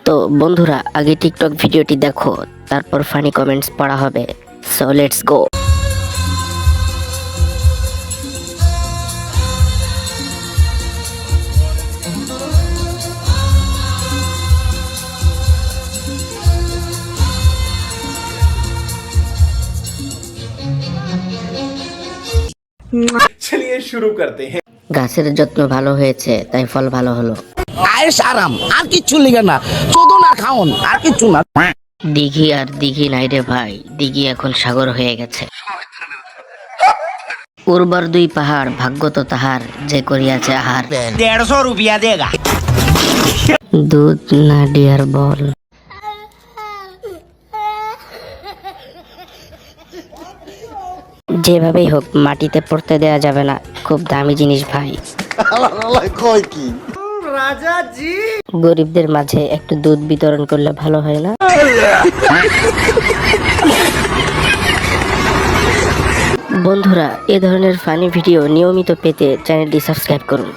তো বন্ধুরা, আগে টিকটক ভিডিওটি দেখো, তারপর ফানি কমেন্টস পড়া হবে। So let's go. चलिए शुरू करते हैं। গাছের যত্ন ভালো হয়েছে, তাই ফল ভালো হলো। আয়েস আরাম আর কিচ্ছু লিগে না, চোদন আর খাওন আর কিচ্ছু না। দিঘি আর দিঘি নাই রে ভাই, দিঘি এখন সাগর হয়ে গেছে। উর্বর দুই পাহাড়, ভাগ্য তো তাহার যে করিয়াছে আহার। 150 रुपया देगा। দুধ না ডিয়ার বল। যেভাবেই হোক মাটিতে পড়তে দেয়া যাবে না, খুব দামি জিনিস ভাই। গরিবদের মাঝে একটু দুধ বিতরণ করলে ভালো হয় না? বন্ধুরা, এ ধরনের ফানি ভিডিও নিয়মিত পেতে চ্যানেলটি সাবস্ক্রাইব করুন।